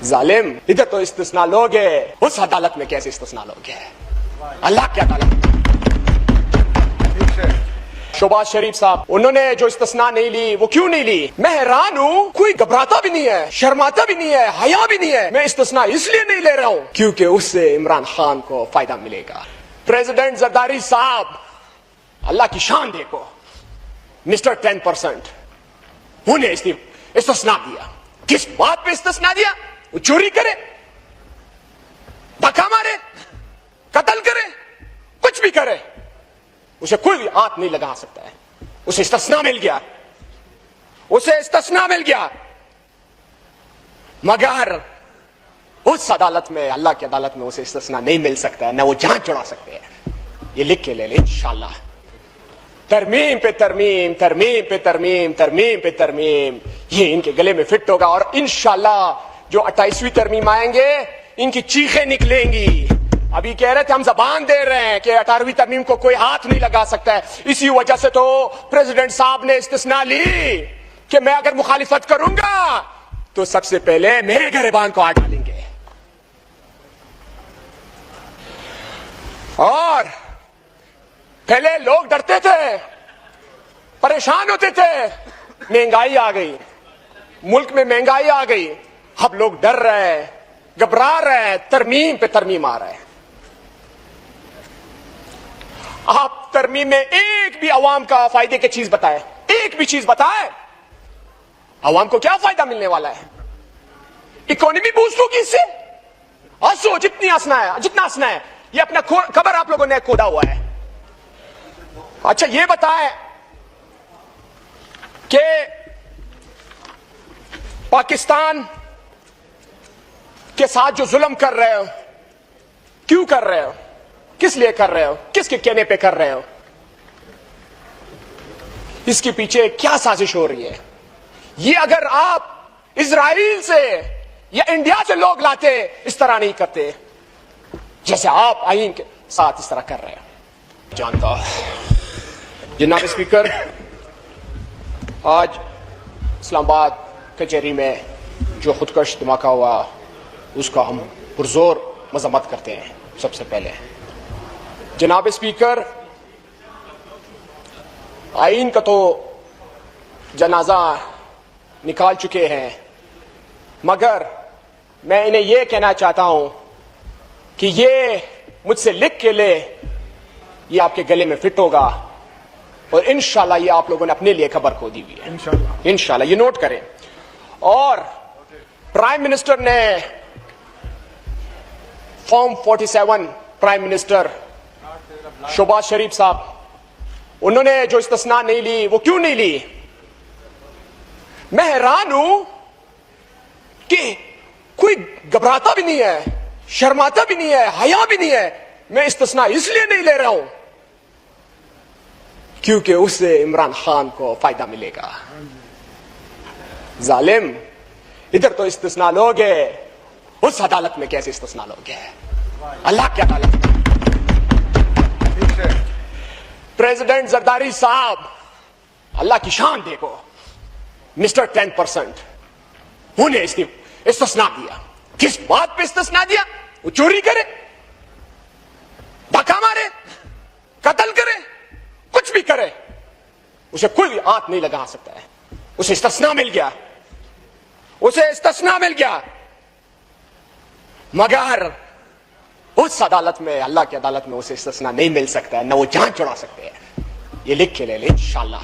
जालिम, इधर तो इस्तिस्ना लोग है, उस अदालत में कैसे इस्तिस्ना लोग है? अल्लाह की अदालत। शोबाज शरीफ साहब, उन्होंने जो इस्तिस्ना नहीं ली, वो क्यों नहीं ली? मैं हैरान हूँ, कोई घबराता भी नहीं है, शर्माता भी नहीं है, हया भी नहीं है। मैं इस्तिस्ना इसलिए नहीं ले रहा हूँ क्योंकि उससे इमरान खान को फायदा मिलेगा। प्रेसिडेंट जरदारी साहब, अल्लाह की शान देखो, मिस्टर 10%, उन्हें इस्तिस्ना दिया। किस बात पे इस्तिस्ना दिया? वो चोरी करे, धक्का मारे, कत्ल करे, कुछ भी करे, उसे कोई हाथ नहीं लगा सकता है। उसे इस्तिस्ना मिल गया, उसे इस्तिस्ना मिल गया। मगर उस अदालत में, अल्लाह की अदालत में उसे इस्तिस्ना नहीं मिल सकता है, ना वो जान चढ़ा सकते हैं। ये लिख के ले ले इंशाअल्लाह। तरमीम पे तरमीम, तरमीम पे तरमीम, तरमीम पे तरमीम, ये इनके गले में फिट होगा। और इंशाअल्लाह जो 28वीं तरमीम आएंगे, इनकी चीखें निकलेंगी। अभी कह रहे थे हम जबान दे रहे हैं कि 18वीं तरमीम को कोई हाथ नहीं लगा सकता है। इसी वजह से तो प्रेसिडेंट साहब ने इस्तिस्ना ली कि मैं अगर मुखालिफत करूंगा तो सबसे पहले मेरे गिरबान को हाथ डालेंगे। और पहले लोग डरते थे, परेशान होते थे, महंगाई आ गई, मुल्क में महंगाई आ गई। अब लोग डर रहे हैं, घबरा रहे हैं, तरमीम पे तरमीम आ रहा है। आप तरमीम में एक भी अवाम का फायदे की चीज बताए, एक भी चीज बताए, अवाम को क्या फायदा मिलने वाला है? इकोनॉमी बूस्ट होगी इससे? हंसो जितनी हंसना है, जितना हंसना है। ये अपना खबर आप लोगों ने खोदा हुआ है। अच्छा ये बताए कि पाकिस्तान के साथ जो जुल्म कर रहे हो, क्यों कर रहे हो, किस लिए कर रहे हो, किसके कहने पे कर रहे हो? इसके पीछे क्या साजिश हो रही है? ये अगर आप इजराइल से या इंडिया से लोग लाते, इस तरह नहीं करते जैसे आप आइन के साथ इस तरह कर रहे हो। जानता जनाब स्पीकर, आज इस्लामाबाद कचहरी में जो खुदकश धमाका हुआ, उसका हम पुरजोर मजम्मत करते हैं। सबसे पहले जनाब स्पीकर, आइन का तो जनाजा निकाल चुके हैं, मगर मैं इन्हें यह कहना चाहता हूं कि ये मुझसे लिख के ले, ये आपके गले में फिट होगा और इंशाल्लाह ये आप लोगों ने अपने लिए खबर खो दी हुई है। इंशाल्लाह ये नोट करें। और प्राइम मिनिस्टर ने फॉर्म 47, प्राइम मिनिस्टर शोबाज शरीफ साहब, उन्होंने जो इस्तिस्ना नहीं ली, वो क्यों नहीं ली? मैं हैरान हूं कि कोई घबराता भी नहीं है, शर्माता भी नहीं है, हया भी नहीं है। मैं इस्तिस्ना इसलिए नहीं ले रहा हूं क्योंकि उससे इमरान खान को फायदा मिलेगा। जालिम, इधर तो इस्तिस्ना लोग है, उस अदालत में कैसे इस्तिस्ना लोग है? अल्लाह की अदालत में। प्रेसिडेंट जरदारी साहब, अल्लाह की शान देखो, मिस्टर 10%, उन्हें इस्तिस्ना दिया। किस बात पे इस्तिस्ना दिया? वो चोरी करे, धक्का मारे, कत्ल करे, कुछ भी करे, उसे कोई हाथ नहीं लगा सकता है। उसे इस्तिस्ना मिल गया, उसे इस्तिस्ना मिल गया। मगर उस अदालत में, अल्लाह की अदालत में उसे इस्तिस्ना नहीं मिल सकता है, ना वो जान चढ़ा सकते हैं। ये लिख के ले ले इंशाअल्लाह।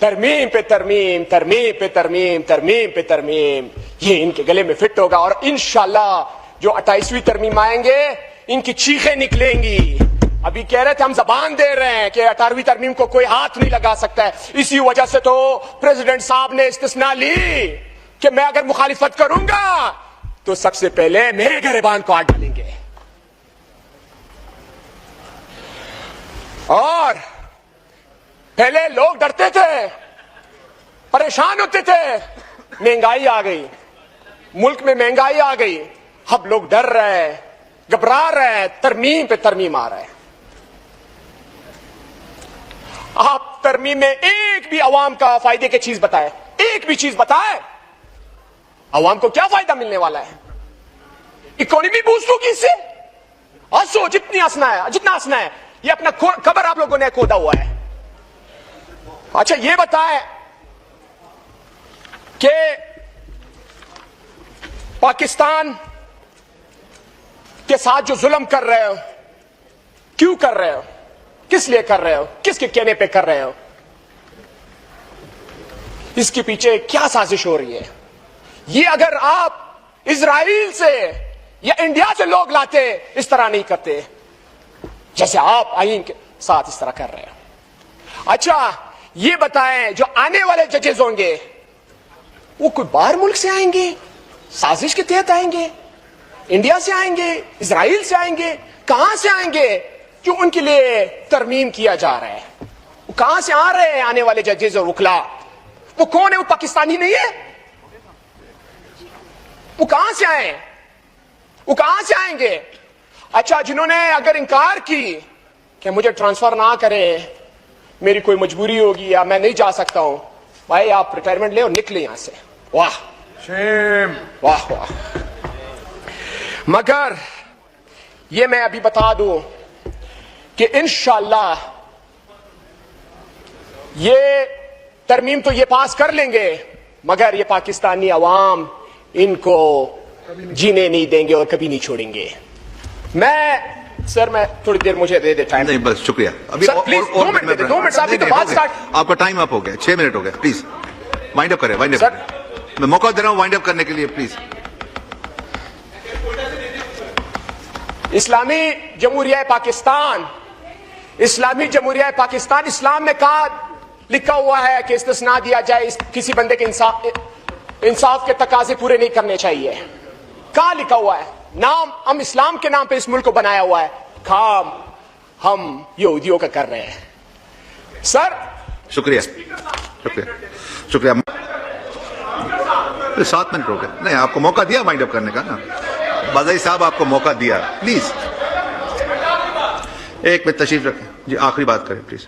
तरमीम पे तरमीम, तरमीम पे तरमीम, तरमीम पे तरमीम, ये इनके गले में फिट होगा। और इंशाअल्लाह जो 28वीं तरमीम आएंगे, इनकी चीखें निकलेंगी। अभी कह रहे थे हम जबान दे रहे हैं कि 18वीं तरमीम को कोई हाथ नहीं लगा सकता है। इसी वजह से तो प्रेसिडेंट साहब ने इस्तिस्ना ली कि मैं अगर मुखालिफत करूंगा तो सबसे पहले मेरे गिरबान को हाथ डालेंगे। और पहले लोग डरते थे, परेशान होते थे, महंगाई आ गई, मुल्क में महंगाई आ गई। अब लोग डर रहे हैं, घबरा रहे हैं, तरमीम पे तरमीम आ रहा है। आप तरमीम में एक भी अवाम का फायदे की चीज बताए, एक भी चीज बताए, عوام کو کیا فائدہ ملنے والا ہے؟ اکانومی بوسٹ ہوگی اس سے؟ ہنسو جتنا ہنسنا ہے. یہ اپنا قبر آپ لوگوں نے کھودا ہوا ہے. اچھا یہ بتائیں کہ پاکستان کے ساتھ جو ظلم کر رہے ہو کیوں کر رہے ہو؟ کس لیے کر رہے ہو؟ کس کے کہنے پہ کر رہے ہو؟ اس کے پیچھے کیا سازش ہو رہی ہے؟ یہ اگر آپ اسرائیل سے یا انڈیا سے لوگ لاتے اس طرح نہیں کرتے جیسے آپ آئین کے ساتھ اس طرح کر رہے ہیں. اچھا یہ بتائیں جو آنے والے ججز ہوں گے وہ کوئی باہر ملک سے آئیں گے؟ سازش کے تحت آئیں گے؟ انڈیا سے آئیں گے؟ اسرائیل سے آئیں گے؟ کہاں سے آئیں گے جو ان کے لیے ترمیم کیا جا رہا ہے؟ وہ کہاں سے آ رہے ہیں آنے والے ججز اور وکلا؟ وہ کون ہے؟ وہ پاکستانی نہیں ہے؟ وہ کہاں سے آئے؟ وہ کہاں سے آئیں گے؟ اچھا جنہوں نے اگر انکار کی کہ مجھے ٹرانسفر نہ کرے میری کوئی مجبوری ہوگی یا میں نہیں جا سکتا ہوں، بھائی آپ ریٹائرمنٹ لے اور نکلے یہاں سے. واہ شیم، واہ واہ. مگر یہ میں ابھی بتا دوں کہ انشاءاللہ یہ ترمیم تو یہ پاس کر لیں گے مگر یہ پاکستانی عوام ان کو جینے نہیں دیں گے اور کبھی نہیں چھوڑیں گے. میں تھوڑی دیر مجھے دے دے ٹائم. نہیں بس شکریہ. ابھی سر پلیز 2 منٹ دے دیں. 2 منٹ صاحب تو بات سٹارٹ. آپ کا ٹائم اپ ہو گیا. 6 منٹ ہو گیا. پلیز وائنڈ اپ کریں. وائنڈ سر اپ میں موقع دے رہا ہوں وائنڈ اپ کرنے کے لیے. پلیز. اسلامی جمہوریہ پاکستان اسلام میں کہا لکھا ہوا ہے کہ استثناء دیا جائے کسی بندے کے انصاف کے تقاضے پورے نہیں کرنے چاہیے. کہاں لکھا ہوا ہے؟ نام ہم اسلام کے نام پہ اس ملک کو بنایا ہوا ہے، کام ہم یہودیوں کا کر رہے ہیں. سر شکریہ شکریہ شکریہ. 7 منٹ ہو گئے. نہیں آپ کو موقع دیا وائنڈ اپ کرنے کا نا. بازائی صاحب آپ کو موقع دیا. پلیز 1 منٹ تشریف رکھیں. جی آخری بات کریں پلیز.